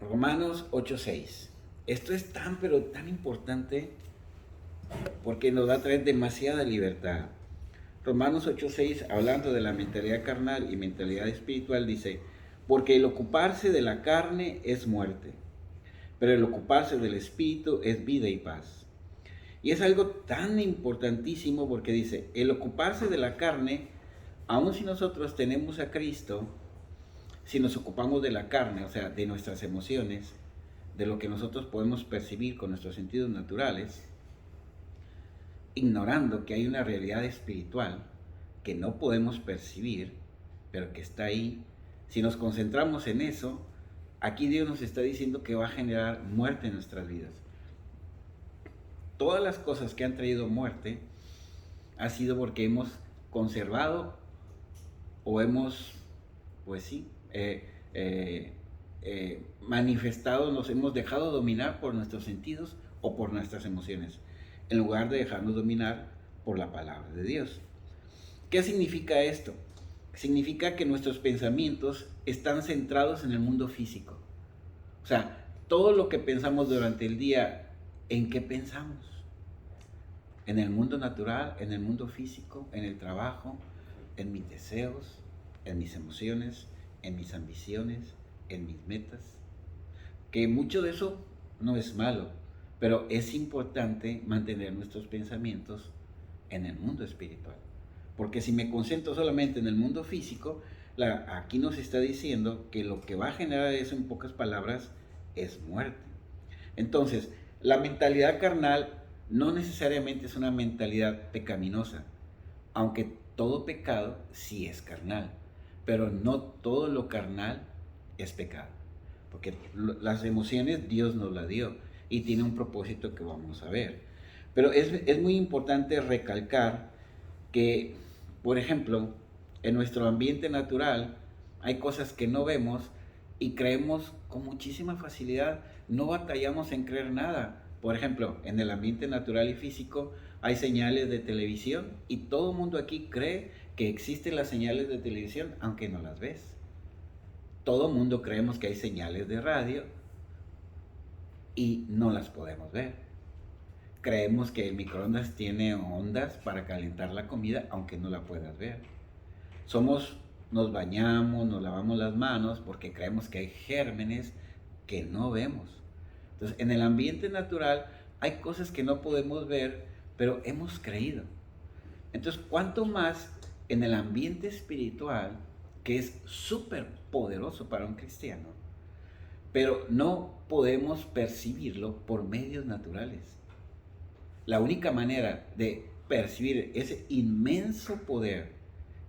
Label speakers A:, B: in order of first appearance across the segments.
A: Romanos 8:6. Esto es tan, pero tan importante porque nos va a traer demasiada libertad. Romanos 8:6, hablando de la mentalidad carnal y mentalidad espiritual, dice, porque el ocuparse de la carne es muerte, pero el ocuparse del espíritu es vida y paz. Y es algo tan importantísimo porque dice, el ocuparse de la carne, aun si nosotros tenemos a Cristo, si nos ocupamos de la carne, o sea, de nuestras emociones, de lo que nosotros podemos percibir con nuestros sentidos naturales, ignorando que hay una realidad espiritual que no podemos percibir, pero que está ahí, si nos concentramos en eso, aquí Dios nos está diciendo que va a generar muerte en nuestras vidas. Todas las cosas que han traído muerte ha sido porque hemos conservado o hemos, pues sí, manifestado, nos hemos dejado dominar por nuestros sentidos o por nuestras emociones, en lugar de dejarnos dominar por la palabra de Dios. ¿Qué significa esto? Significa que nuestros pensamientos están centrados en el mundo físico. O sea, todo lo que pensamos durante el día, ¿en qué pensamos? En el mundo natural, en el mundo físico, en el trabajo, en mis deseos, en mis emociones, en mis ambiciones, en mis metas. Que mucho de eso no es malo, pero es importante mantener nuestros pensamientos en el mundo espiritual. Porque si me concentro solamente en el mundo físico, aquí nos está diciendo que lo que va a generar eso, en pocas palabras, es muerte. Entonces, la mentalidad carnal no necesariamente es una mentalidad pecaminosa, aunque todo pecado sí es carnal, pero no todo lo carnal es pecado, porque las emociones Dios nos las dio y tiene un propósito que vamos a ver. Pero es muy importante recalcar que, por ejemplo, en nuestro ambiente natural hay cosas que no vemos y creemos con muchísima facilidad, no batallamos en creer nada. Por ejemplo, en el ambiente natural y físico hay señales de televisión y todo el mundo aquí cree que existen las señales de televisión aunque no las ves. Todo el mundo creemos que hay señales de radio y no las podemos ver. Creemos que el microondas tiene ondas para calentar la comida aunque no la puedas ver. Nos bañamos, nos lavamos las manos porque creemos que hay gérmenes que no vemos. Entonces, en el ambiente natural hay cosas que no podemos ver, pero hemos creído. Entonces, ¿cuánto más en el ambiente espiritual, que es súper poderoso para un cristiano, pero no podemos percibirlo por medios naturales? La única manera de percibir ese inmenso poder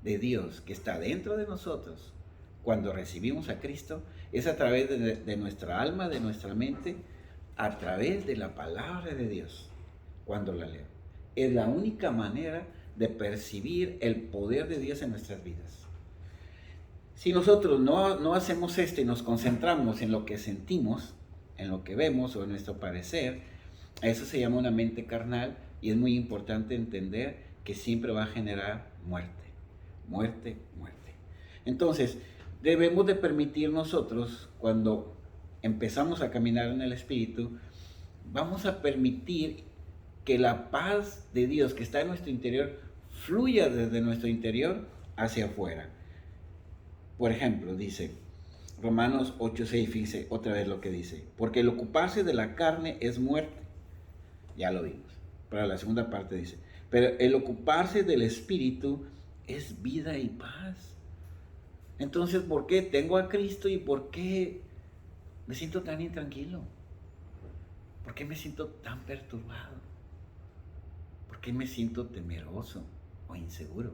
A: de Dios que está dentro de nosotros cuando recibimos a Cristo es a través de nuestra alma, de nuestra mente, a través de la palabra de Dios cuando la leo. Es la única manera de percibir el poder de Dios en nuestras vidas. Si nosotros no hacemos esto y nos concentramos en lo que sentimos, en lo que vemos o en nuestro parecer, eso se llama una mente carnal y es muy importante entender que siempre va a generar muerte, muerte, muerte. Entonces, debemos de permitir nosotros, cuando empezamos a caminar en el Espíritu, vamos a permitir que la paz de Dios que está en nuestro interior fluya desde nuestro interior hacia afuera. Por ejemplo, dice Romanos 8:6, fíjese otra vez lo que dice, porque el ocuparse de la carne es muerte, ya lo vimos, pero la segunda parte dice, pero el ocuparse del Espíritu es vida y paz. Entonces, ¿por qué tengo a Cristo y por qué me siento tan intranquilo? ¿Por qué me siento tan perturbado? ¿Por qué me siento temeroso o inseguro?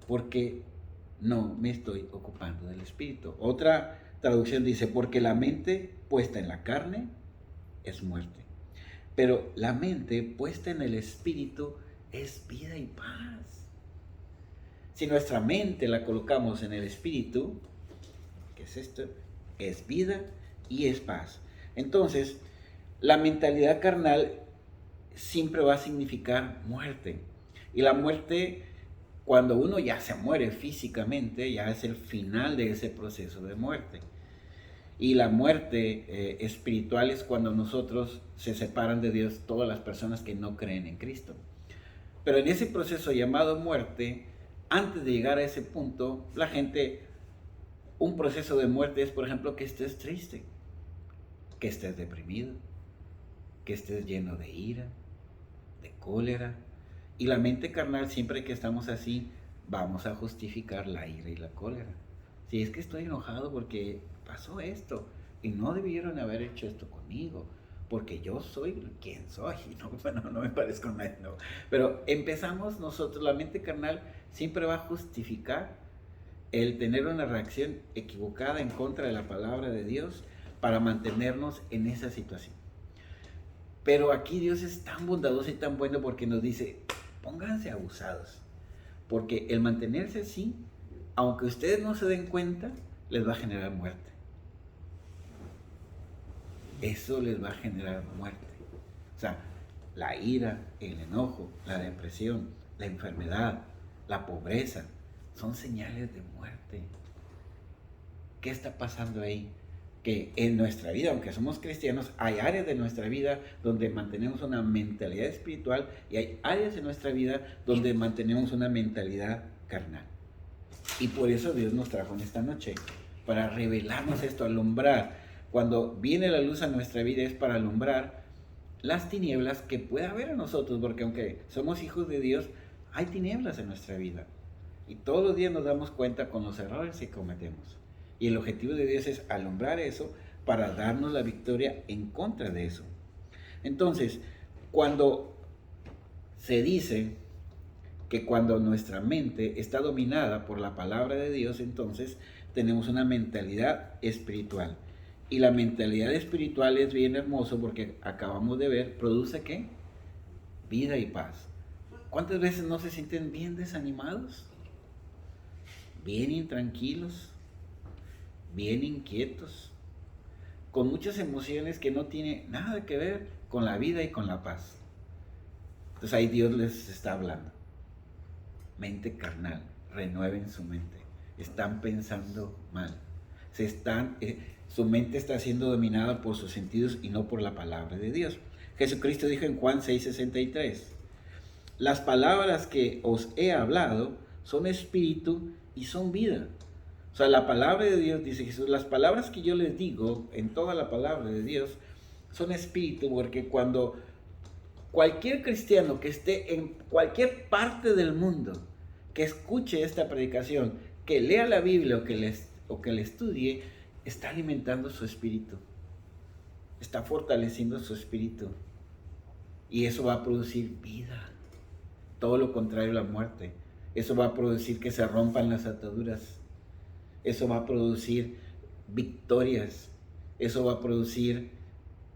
A: Porque no me estoy ocupando del Espíritu. Otra traducción dice, porque la mente puesta en la carne es muerte, pero la mente puesta en el Espíritu es vida y paz. Si nuestra mente la colocamos en el Espíritu, ¿qué es esto? Es vida y es paz. Entonces, la mentalidad carnal siempre va a significar muerte. Y la muerte, cuando uno ya se muere físicamente, ya es el final de ese proceso de muerte. Y la muerte espiritual es cuando nosotros se separan de Dios todas las personas que no creen en Cristo. Pero en ese proceso llamado muerte, antes de llegar a ese punto, la gente, un proceso de muerte es, por ejemplo, que estés triste, que estés deprimido, que estés lleno de ira, de cólera. Y la mente carnal, siempre que estamos así, vamos a justificar la ira y la cólera. Si es que estoy enojado porque pasó esto y no debieron haber hecho esto conmigo, porque yo soy quien soy. No, bueno, no me parezco a nadie, no. Pero empezamos nosotros, la mente carnal siempre va a justificar el tener una reacción equivocada en contra de la palabra de Dios para mantenernos en esa situación. Pero aquí Dios es tan bondadoso y tan bueno porque nos dice, pónganse abusados, porque el mantenerse así, aunque ustedes no se den cuenta, les va a generar muerte. Eso les va a generar muerte. O sea, la ira, el enojo, la depresión, la enfermedad, la pobreza, son señales de muerte. ¿Qué está pasando ahí? Que en nuestra vida, aunque somos cristianos, hay áreas de nuestra vida donde mantenemos una mentalidad espiritual y hay áreas de nuestra vida donde mantenemos una mentalidad carnal. Y por eso Dios nos trajo en esta noche, para revelarnos esto, alumbrar. Cuando viene la luz a nuestra vida es para alumbrar las tinieblas que pueda haber en nosotros, porque aunque somos hijos de Dios, hay tinieblas en nuestra vida. Y todos los días nos damos cuenta con los errores que cometemos. Y el objetivo de Dios es alumbrar eso para darnos la victoria en contra de eso. Entonces, cuando se dice que cuando nuestra mente está dominada por la palabra de Dios, entonces tenemos una mentalidad espiritual. Y la mentalidad espiritual es bien hermoso porque acabamos de ver, produce ¿qué? Vida y paz. ¿Cuántas veces no se sienten bien desanimados? Bien intranquilos, bien inquietos, con muchas emociones que no tienen nada que ver con la vida y con la paz. Entonces ahí Dios les está hablando. Mente carnal, renueven su mente. Están pensando mal. Su mente está siendo dominada por sus sentidos y no por la palabra de Dios. Jesucristo dijo en Juan 6:63, las palabras que os he hablado son espíritu y son vida. O sea, la palabra de Dios, dice Jesús, las palabras que yo les digo en toda la palabra de Dios son espíritu, porque cuando cualquier cristiano que esté en cualquier parte del mundo, que escuche esta predicación, que lea la Biblia o que le estudie, está alimentando su espíritu, está fortaleciendo su espíritu, y eso va a producir vida, todo lo contrario a la muerte. Eso va a producir que se rompan las ataduras. Eso va a producir victorias. Eso va a producir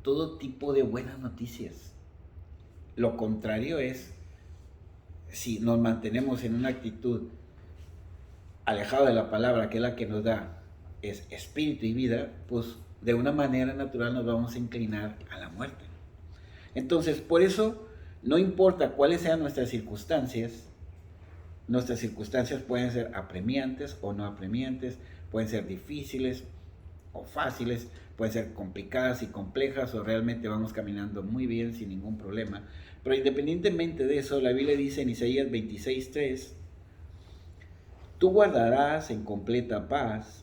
A: todo tipo de buenas noticias. Lo contrario es, si nos mantenemos en una actitud alejada de la palabra, que es la que nos da es espíritu y vida, pues de una manera natural nos vamos a inclinar a la muerte. Entonces, por eso, no importa cuáles sean nuestras circunstancias pueden ser apremiantes o no apremiantes, pueden ser difíciles o fáciles, pueden ser complicadas y complejas, o realmente vamos caminando muy bien sin ningún problema. Pero independientemente de eso, la Biblia dice en Isaías 26:3, tú guardarás en completa paz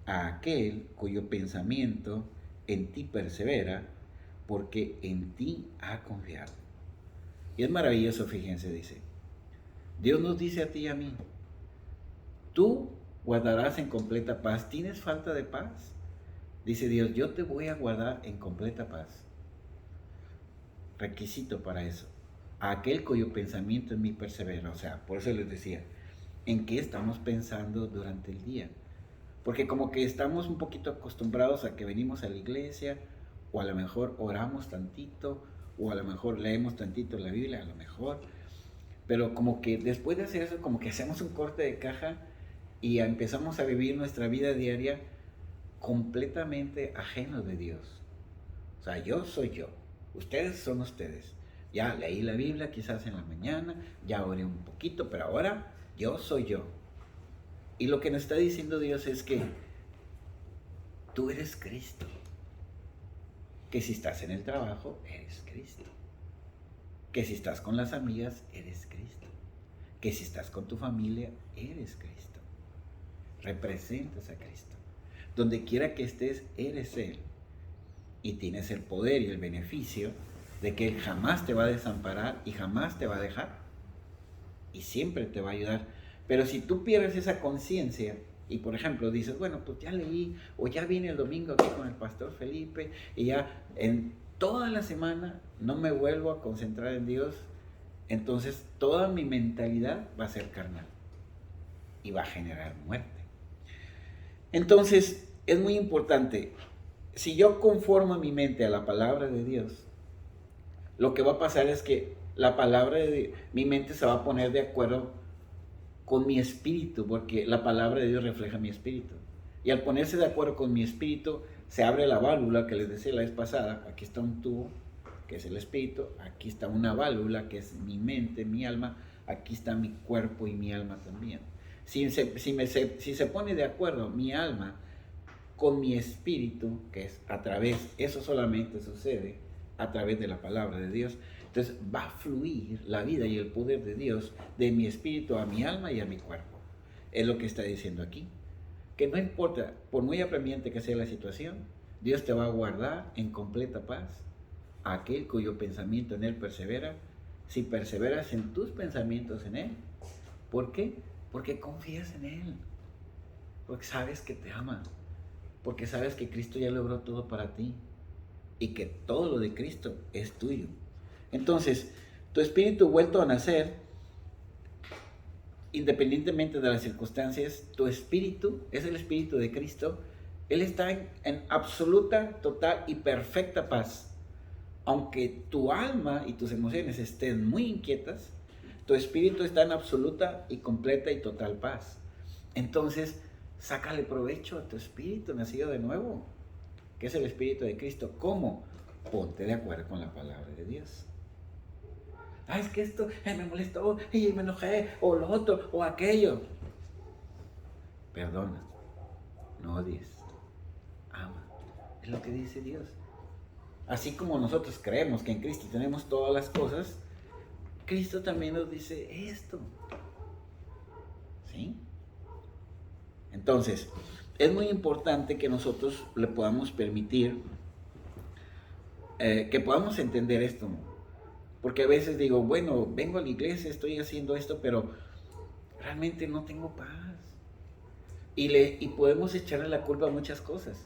A: a aquel cuyo pensamiento en ti persevera, porque en ti ha confiado. Y es maravilloso, fíjense, dice, Dios nos dice a ti y a mí, tú guardarás en completa paz. ¿Tienes falta de paz? Dice Dios, yo te voy a guardar en completa paz. Requisito para eso, a aquel cuyo pensamiento en mí persevera. O sea, por eso les decía, ¿en qué estamos pensando durante el día? Porque como que estamos un poquito acostumbrados a que venimos a la iglesia, o a lo mejor oramos tantito, o a lo mejor leemos tantito la Biblia, a lo mejor, pero como que después de hacer eso, como que hacemos un corte de caja y empezamos a vivir nuestra vida diaria completamente ajenos de Dios. O sea, yo soy yo, ustedes son ustedes. Ya leí la Biblia quizás en la mañana, ya oré un poquito, pero ahora yo soy yo. Y lo que nos está diciendo Dios es que tú eres Cristo. Que si estás en el trabajo, eres Cristo. Que si estás con las amigas, eres Cristo. Que si estás con tu familia, eres Cristo. Representas a Cristo. Donde quiera que estés, eres Él. Y tienes el poder y el beneficio de que Él jamás te va a desamparar y jamás te va a dejar. Y siempre te va a ayudar. Pero si tú pierdes esa conciencia y, por ejemplo, dices, bueno, pues ya leí o ya vine el domingo aquí con el pastor Felipe y ya en toda la semana no me vuelvo a concentrar en Dios, entonces toda mi mentalidad va a ser carnal y va a generar muerte. Entonces, es muy importante, si yo conformo mi mente a la palabra de Dios, lo que va a pasar es que la palabra de mi mente se va a poner de acuerdo con mi espíritu, porque la palabra de Dios refleja mi espíritu. Y al ponerse de acuerdo con mi espíritu, se abre la válvula que les decía la vez pasada. Aquí está un tubo, que es el espíritu. Aquí está una válvula, que es mi mente, mi alma. Aquí está mi cuerpo y mi alma también. Si se pone de acuerdo mi alma con mi espíritu, que es a través, eso solamente sucede a través de la palabra de Dios, entonces va a fluir la vida y el poder de Dios de mi espíritu a mi alma y a mi cuerpo. Es lo que está diciendo aquí. Que no importa, por muy apremiante que sea la situación, Dios te va a guardar en completa paz. Aquel cuyo pensamiento en Él persevera, si perseveras en tus pensamientos en Él. ¿Por qué? Porque confías en Él. Porque sabes que te ama. Porque sabes que Cristo ya logró todo para ti. Y que todo lo de Cristo es tuyo. Entonces, tu espíritu vuelto a nacer, independientemente de las circunstancias, tu espíritu es el espíritu de Cristo. Él está en absoluta, total y perfecta paz. Aunque tu alma y tus emociones estén muy inquietas, tu espíritu está en absoluta y completa y total paz. Entonces, sácale provecho a tu espíritu nacido de nuevo, que es el espíritu de Cristo. ¿Cómo? Ponte de acuerdo con la palabra de Dios. Es que esto me molestó y me enojé, o lo otro, o aquello. Perdona, no odies, ama. Es lo que dice Dios. Así como nosotros creemos que en Cristo tenemos todas las cosas, Cristo también nos dice esto. ¿Sí? Entonces, es muy importante que nosotros le podamos permitir, que podamos entender esto, ¿no? Porque a veces digo, bueno, vengo a la iglesia, estoy haciendo esto, pero realmente no tengo paz. Y podemos echarle la culpa a muchas cosas.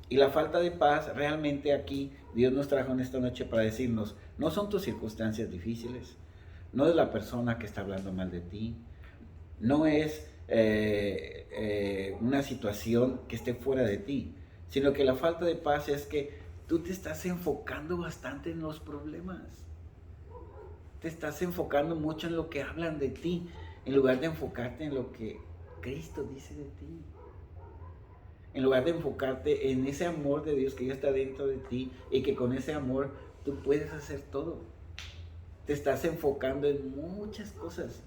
A: Y la falta de paz, realmente aquí Dios nos trajo en esta noche para decirnos, no son tus circunstancias difíciles, no es la persona que está hablando mal de ti, no es una situación que esté fuera de ti, sino que la falta de paz es que tú te estás enfocando bastante en los problemas. Te estás enfocando mucho en lo que hablan de ti, en lugar de enfocarte en lo que Cristo dice de ti. En lugar de enfocarte en ese amor de Dios que ya está dentro de ti y que con ese amor tú puedes hacer todo. Te estás enfocando en muchas cosas,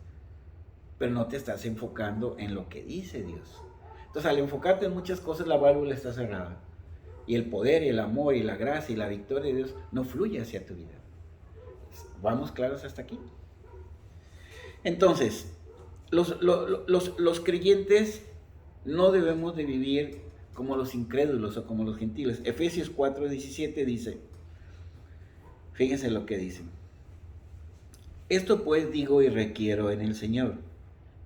A: pero no te estás enfocando en lo que dice Dios. Entonces, al enfocarte en muchas cosas, la válvula está cerrada. Y el poder y el amor y la gracia y la victoria de Dios no fluye hacia tu vida. ¿Vamos claros hasta aquí? Entonces, los creyentes no debemos de vivir como los incrédulos o como los gentiles. Efesios 4:17 dice, fíjense lo que dice. Esto pues digo y requiero en el Señor,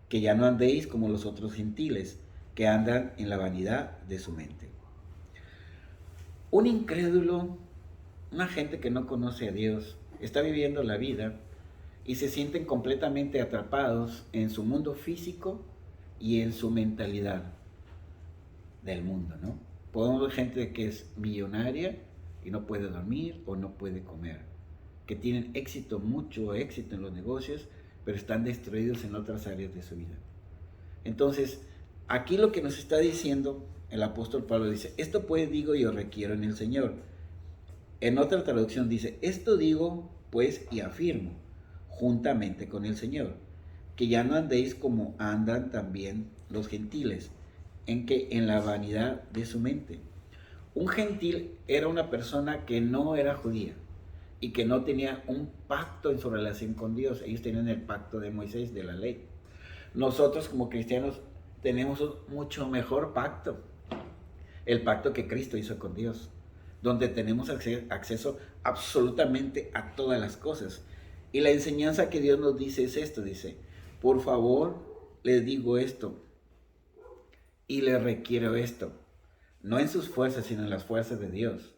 A: que ya no andéis como los otros gentiles, que andan en la vanidad de su mente. Un incrédulo, una gente que no conoce a Dios, está viviendo la vida y se sienten completamente atrapados en su mundo físico y en su mentalidad del mundo, ¿no? Podemos ver gente que es millonaria y no puede dormir o no puede comer, que tienen éxito, mucho éxito en los negocios, pero están destruidos en otras áreas de su vida. Entonces, aquí lo que nos está diciendo el apóstol Pablo dice, esto pues digo y os requiero en el Señor. En otra traducción dice, esto digo pues y afirmo, juntamente con el Señor, que ya no andéis como andan también los gentiles, en la vanidad de su mente, Un gentil era una persona que no era judía y que no tenía un pacto en su relación con Dios. Ellos tenían el pacto de Moisés, de la ley. Nosotros como cristianos tenemos un mucho mejor pacto, el pacto que Cristo hizo con Dios, donde tenemos acceso absolutamente a todas las cosas. Y la enseñanza que Dios nos dice es esto, dice, por favor, les digo esto y les requiero esto, no en sus fuerzas, sino en las fuerzas de Dios.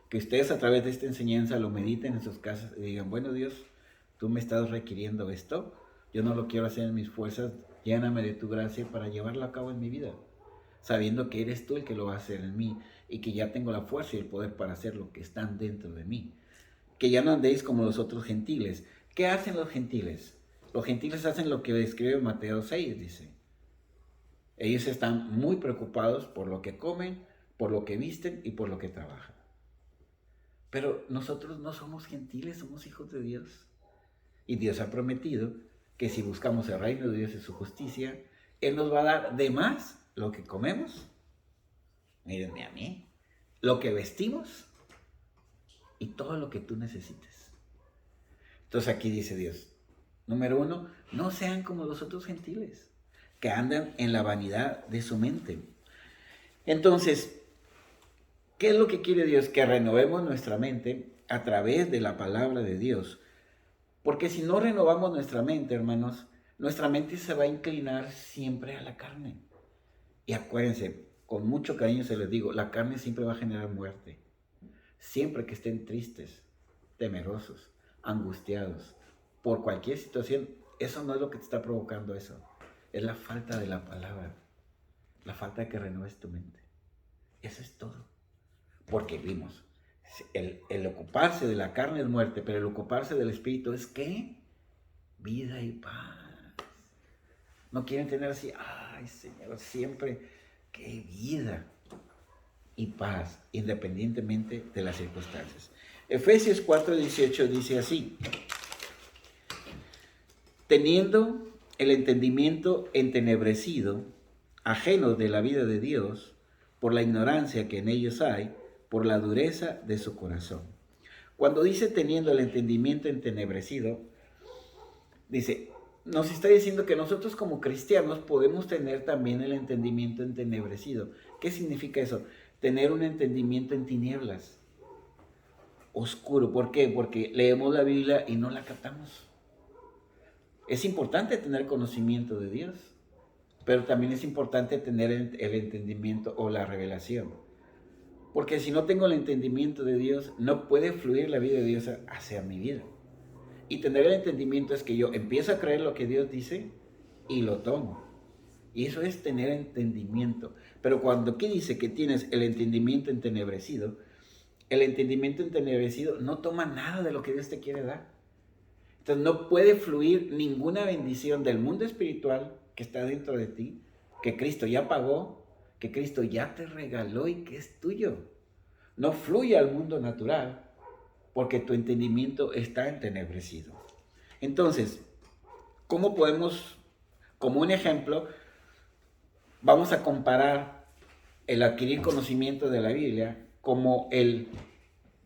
A: Que ustedes a través de esta enseñanza lo mediten en sus casas y digan, bueno Dios, tú me estás requiriendo esto, yo no lo quiero hacer en mis fuerzas, lléname de tu gracia para llevarlo a cabo en mi vida, sabiendo que eres tú el que lo va a hacer en mí y que ya tengo la fuerza y el poder para hacer lo que están dentro de mí. Que ya no andéis como los otros gentiles. ¿Qué hacen los gentiles? Los gentiles hacen lo que describe Mateo 6, dice. Ellos están muy preocupados por lo que comen, por lo que visten y por lo que trabajan. Pero nosotros no somos gentiles, somos hijos de Dios. Y Dios ha prometido que si buscamos el reino de Dios y su justicia, Él nos va a dar de más lo que comemos, mírenme a mí, lo que vestimos y todo lo que tú necesites. Entonces aquí dice Dios, número 1, no sean como los otros gentiles, que andan en la vanidad de su mente. Entonces, ¿qué es lo que quiere Dios? Que renovemos nuestra mente a través de la palabra de Dios. Porque si no renovamos nuestra mente, hermanos, nuestra mente se va a inclinar siempre a la carne. Y acuérdense, con mucho cariño se les digo, la carne siempre va a generar muerte. Siempre que estén tristes, temerosos, angustiados, por cualquier situación, eso no es lo que te está provocando eso. Es la falta de la palabra, la falta de que renueves tu mente. Eso es todo. Porque vimos, el ocuparse de la carne es muerte, pero el ocuparse del espíritu es ¿qué? Vida y paz. No quieren tener así, ay Señor, siempre, qué vida y paz, independientemente de las circunstancias. Efesios 4:18 dice así, teniendo el entendimiento entenebrecido, ajeno de la vida de Dios, por la ignorancia que en ellos hay, por la dureza de su corazón. Cuando dice teniendo el entendimiento entenebrecido, dice, nos está diciendo que nosotros como cristianos podemos tener también el entendimiento entenebrecido. ¿Qué significa eso? Tener un entendimiento en tinieblas, oscuro. ¿Por qué? Porque leemos la Biblia y no la captamos. Es importante tener conocimiento de Dios, pero también es importante tener el entendimiento o la revelación. Porque si no tengo el entendimiento de Dios, no puede fluir la vida de Dios hacia mi vida. Y tener el entendimiento es que yo empiezo a creer lo que Dios dice y lo tomo. Y eso es tener entendimiento. Pero cuando aquí dice que tienes el entendimiento entenebrecido, el entendimiento entenebrecido no toma nada de lo que Dios te quiere dar. Entonces no puede fluir ninguna bendición del mundo espiritual que está dentro de ti, que Cristo ya pagó, que Cristo ya te regaló y que es tuyo. No fluye al mundo natural porque tu entendimiento está entenebrecido. Entonces, ¿cómo podemos, como un ejemplo, vamos a comparar el adquirir conocimiento de la Biblia como el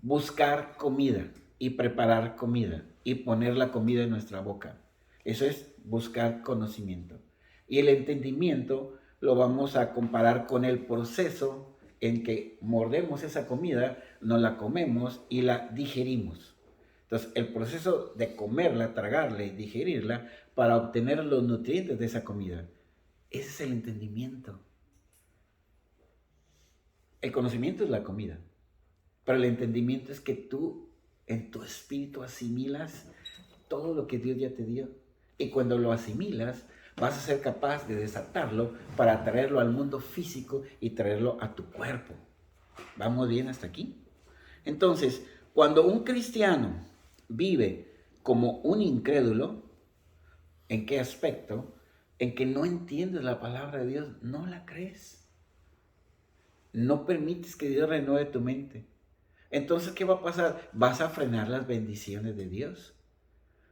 A: buscar comida y preparar comida y poner la comida en nuestra boca? Eso es buscar conocimiento. Y el entendimiento lo vamos a comparar con el proceso en que mordemos esa comida, nos la comemos y la digerimos. Entonces, el proceso de comerla, tragarla y digerirla para obtener los nutrientes de esa comida, ese es el entendimiento. El conocimiento es la comida, pero el entendimiento es que tú en tu espíritu asimilas todo lo que Dios ya te dio. Y cuando lo asimilas, vas a ser capaz de desatarlo para traerlo al mundo físico y traerlo a tu cuerpo. ¿Vamos bien hasta aquí? Entonces, cuando un cristiano vive como un incrédulo, ¿en qué aspecto? En que no entiendes la palabra de Dios, no la crees. No permites que Dios renueve tu mente. Entonces, ¿qué va a pasar? Vas a frenar las bendiciones de Dios.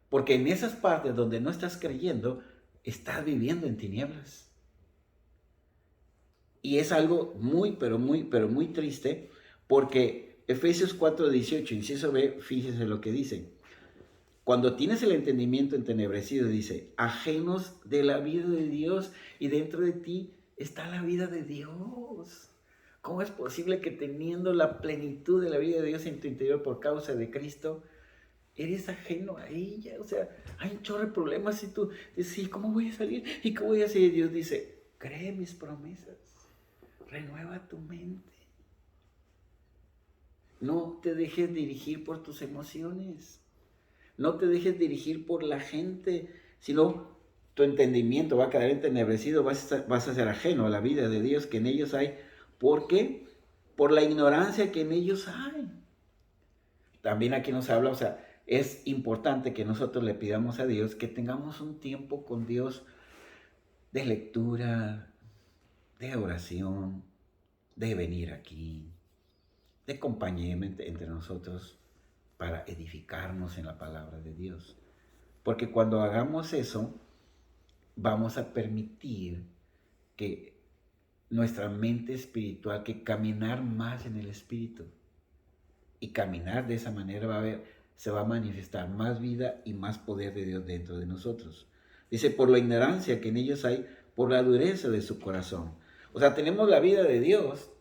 A: Porque en esas partes donde no estás creyendo, estás viviendo en tinieblas. Y es algo muy, pero muy triste, Porque Efesios 4:18, inciso B, fíjese lo que dice. Cuando tienes el entendimiento entenebrecido, dice, ajenos de la vida de Dios, y dentro de ti está la vida de Dios. ¿Cómo es posible que teniendo la plenitud de la vida de Dios en tu interior por causa de Cristo, eres ajeno a ella? O sea, hay un chorro de problemas y tú dices, ¿cómo voy a salir? ¿Y cómo voy a salir? Dios dice, cree mis promesas, renueva tu mente. No te dejes dirigir por tus emociones. No te dejes dirigir por la gente, sino tu entendimiento va a quedar entenebrecido, vas a ser ajeno a la vida de Dios que en ellos hay. ¿Por qué? Por la ignorancia que en ellos hay. También aquí nos habla, o sea, es importante que nosotros le pidamos a Dios que tengamos un tiempo con Dios de lectura, de oración, de venir aquí, de compañía entre nosotros para edificarnos en la palabra de Dios. Porque cuando hagamos eso, vamos a permitir que nuestra mente espiritual, que caminar más en el Espíritu. Y caminar de esa manera se va a manifestar más vida y más poder de Dios dentro de nosotros. Dice, por la ignorancia que en ellos hay, por la dureza de su corazón. O sea, tenemos la vida de Dios,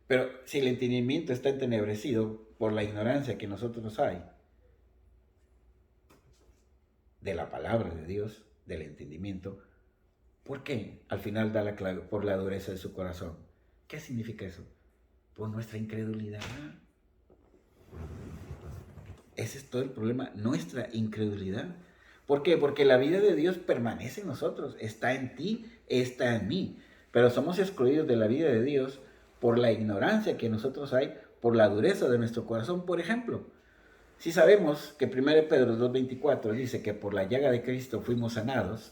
A: pero si el entendimiento está entenebrecido por la ignorancia que en nosotros hay, de la palabra de Dios, del entendimiento, ¿por qué? Al final da la clave, por la dureza de su corazón. ¿Qué significa eso? Por nuestra incredulidad. Ese es todo el problema, nuestra incredulidad. ¿Por qué? Porque la vida de Dios permanece en nosotros, está en ti, está en mí. Pero somos excluidos de la vida de Dios por la ignorancia que nosotros hay, por la dureza de nuestro corazón. Por ejemplo, si sabemos que 1 Pedro 2:24 dice que por la llaga de Cristo fuimos sanados,